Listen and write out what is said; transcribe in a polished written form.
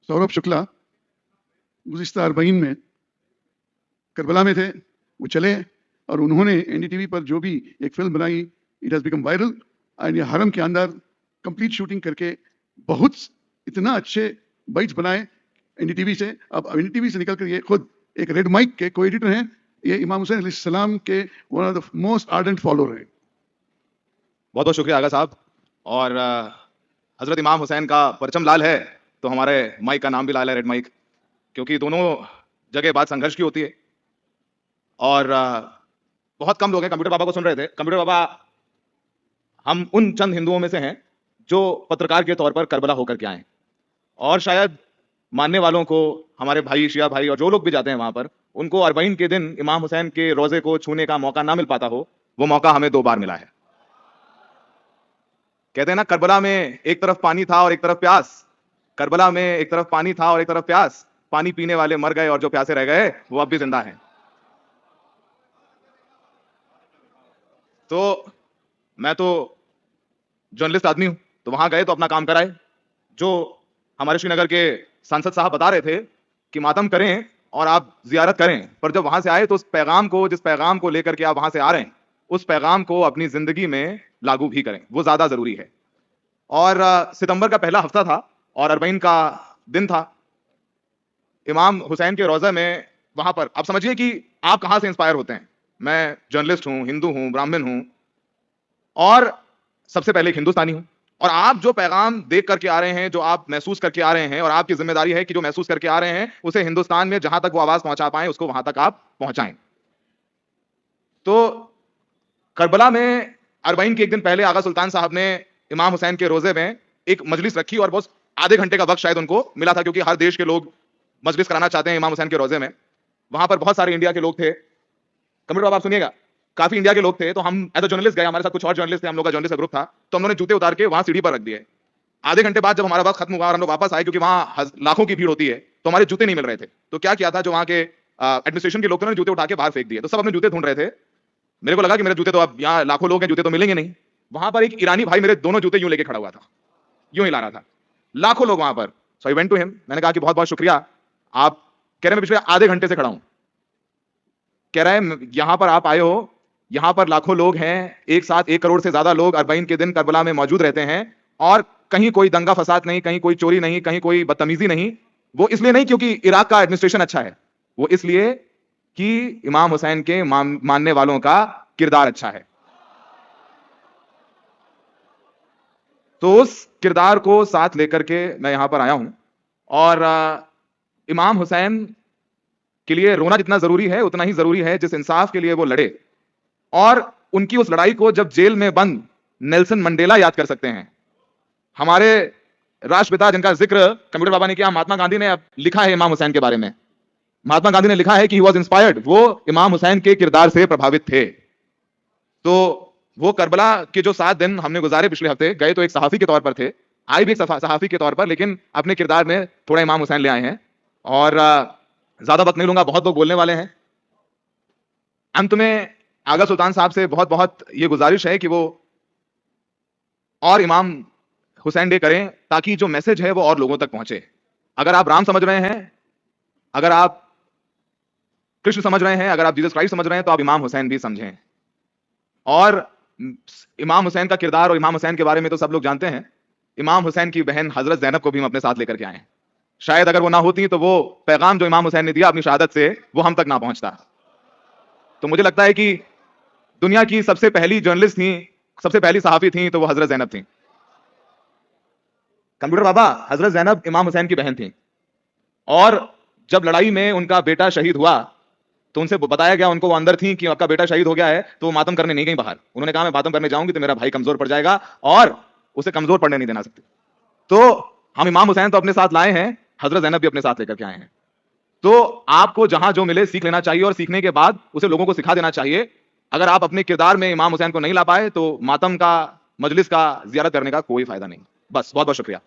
सौरभ शुक्ला गुज़िश्ता 40 में करबला में थे। वो चले और उन्होंने एनडीटीवी पर जो भी एक फिल्म बनाई, it has become viral. And ये हरम के अंदर कंप्लीट शूटिंग करके बहुत इतना अच्छे बाइट्स बनाए एनडीटीवी से। अब एनडीटीवी से निकलकर ये खुद एक रेड माइक के को एडिटर हैं। ये इमाम हुसैन अलैहिस्सलाम के one of the most ardent follower हैं। बहुत बहुत शुक्रिया आगा साहब। और हजरत इमाम हुसैन का परचम लाल है तो हमारे माइक का नाम भी लाल है, रेड माइक, क्योंकि दोनों जगह बात संघर्ष की होती है। और बहुत कम लोग हैं, कंप्यूटर बाबा को सुन रहे थे। कंप्यूटर बाबा, हम उन चंद हिंदुओं में से हैं जो पत्रकार के तौर पर करबला होकर के आए, और शायद मानने वालों को, हमारे भाई शिया भाई और जो लोग भी जाते हैं वहां पर, उनको अरबईन के दिन इमाम हुसैन के रोजे को छूने का मौका ना मिल पाता हो। वो मौका हमें 2 बार मिला है। कहते हैं ना, करबला में एक तरफ पानी था और एक तरफ प्यास। करबला में एक तरफ पानी था और एक तरफ प्यास। पानी पीने वाले मर गए और जो प्यासे रह गए वो अब भी जिंदा हैं। तो मैं तो जर्नलिस्ट आदमी हूं, तो वहां गए तो अपना काम कराए। जो हमारे श्रीनगर के सांसद साहब बता रहे थे कि मातम करें और आप जियारत करें, पर जब वहां से आए तो उस पैगाम को, जिस पैगाम को लेकर के आप वहां से आ रहे हैं, उस पैगाम को अपनी जिंदगी में लागू भी करें, वो ज्यादा जरूरी है। और सितंबर का पहला हफ्ता था और अरबईन का दिन था। इमाम हुसैन के रोजा में, वहां पर आप समझिए कि आप कहां से इंस्पायर होते हैं। मैं जर्नलिस्ट हूं, हिंदू हूं, ब्राह्मण हूं, और सबसे पहले एक हिंदुस्तानी हूं। और आप जो पैगाम देख करके आ रहे हैं, जो आप महसूस करके आ रहे हैं, और आपकी जिम्मेदारी है कि जो महसूस करके आ रहे हैं उसे हिंदुस्तान में जहां तक वो आवाज पहुंचा पाए, उसको वहां तक आप पहुंचाएं। तो करबला में अरबईन के एक दिन पहले आगा सुल्तान साहब ने इमाम हुसैन के रोजे में एक मजलिस रखी, और बहुत आधे घंटे का वक्त शायद उनको मिला था, क्योंकि हर देश के लोग मजलिस कराना चाहते हैं इमाम हुसैन के रोजे में। वहां पर बहुत सारे इंडिया के लोग थे। कंप्यूटर बाबा आप सुनिएगा, काफी इंडिया के लोग थे। तो हम एज अ जर्नलिस्ट गए, हमारे साथ कुछ और जर्नलिस्ट थे, हम लोग का जर्नलिस्ट का ग्रुप था। तो हम लोगों ने जूते उतार के वहां सीढ़ी पर रख दिए। आधे घंटे बाद जब हमारा वक्त खत्म हुआ और हम लोग वापस आए, क्योंकि वहां लाखों की भीड़ होती है, तो हमारे जूते नहीं मिल रहे थे। तो क्या किया था, जो वहां के एडमिनिस्ट्रेशन के लोग थे, जूते उठा के बाहर फेंक दिए। तो सब अपने जूते ढूंढ रहे थे। मेरे को लगा कि मेरे जूते तो, अब यहाँ लाखों लोग हैं, जूते तो मिलेंगे नहीं। वहां पर एक ईरानी भाई मेरे दोनों जूते यूं लेके खड़ा हुआ था, यूं ही ला रहा था। लाखों लोग वहां पर। सो आई वेंट टू हिम, मैंने कहा कि बहुत बहुत शुक्रिया। आप, कह रहे मैं पिछले आधे घंटे से खड़ा हूं। कह रहे हैं यहां पर आप आए हो, यहां पर लाखों लोग हैं, एक साथ 1 करोड़ से ज्यादा लोग अरबईन के दिन करबला में मौजूद रहते हैं, और कहीं कोई दंगा फसाद नहीं, कहीं कोई चोरी नहीं, कहीं कोई बदतमीजी नहीं। वो इसलिए नहीं क्योंकि इराक का एडमिनिस्ट्रेशन अच्छा है, वो इसलिए कि इमाम हुसैन के मानने वालों का किरदार अच्छा है। तो उस किरदार को साथ लेकर के मैं यहां पर आया हूं। और इमाम हुसैन के लिए रोना जितना जरूरी है, उतना ही जरूरी है जिस इंसाफ के लिए वो लड़े। और उनकी उस लड़ाई को जब जेल में बंद नेल्सन मंडेला याद कर सकते हैं। हमारे राष्ट्रपिता जिनका जिक्र कंप्यूटर बाबा ने किया, महात्मा गांधी ने अब लिखा है इमाम हुसैन के बारे में। महात्मा गांधी ने लिखा है कि ही वॉज इंस्पायर्ड, वो इमाम हुसैन के किरदार से प्रभावित थे। तो वो करबला के जो 7 दिन हमने गुजारे पिछले हफ्ते, गए तो एक सहाफी के तौर पर थे, आए भी एक सहाफी के तौर पर, लेकिन अपने किरदार में थोड़ा इमाम हुसैन ले आए हैं। और ज्यादा वक्त नहीं लूंगा, बहुत लोग बोलने वाले हैं। अंत में आगा सुल्तान साहब से बहुत बहुत ये गुजारिश है कि वो और इमाम हुसैन डे करें, ताकि जो मैसेज है वो और लोगों तक पहुंचे। अगर आप राम समझ रहे हैं, अगर आप कृष्ण समझ रहे हैं, अगर आप जीसस क्राइस्ट समझ रहे हैं, तो आप इमाम हुसैन भी समझें। और इमाम हुसैन का किरदार और इमाम हुसैन के बारे में तो सब लोग जानते हैं। इमाम हुसैन की बहन हजरत ज़ैनब को भी हम अपने साथ लेकर के आए हैं। शायद अगर वो ना होती तो वो पैगाम जो इमाम हुसैन ने दिया अपनी शहादत से, वो हम तक ना पहुंचता। तो मुझे लगता है कि दुनिया की सबसे पहली जर्नलिस्ट थी, सबसे पहली सहाफी थी, तो वो हजरत ज़ैनब थी। कंप्यूटर बाबा, हजरत ज़ैनब इमाम हुसैन की बहन थी, और जब लड़ाई में उनका बेटा शहीद हुआ तो उनसे बताया गया, उनको वो अंदर थी कि आपका बेटा शहीद हो गया है, तो वो मातम करने नहीं गई बाहर। उन्होंने कहा मैं मातम करने जाऊंगी तो मेरा भाई कमजोर पड़ जाएगा, और उसे कमजोर पड़ने नहीं देना सकती। तो हम इमाम हुसैन तो अपने साथ लाए हैं, हजरत ज़ैनब भी अपने साथ लेकर के आए हैं। तो आपको जहां जो मिले सीख लेना चाहिए, और सीखने के बाद उसे लोगों को सिखा देना चाहिए। अगर आप अपने किरदार में इमाम हुसैन को नहीं ला पाए तो मातम का, मजलिस का, जियारत करने का कोई फायदा नहीं। बस, बहुत बहुत शुक्रिया।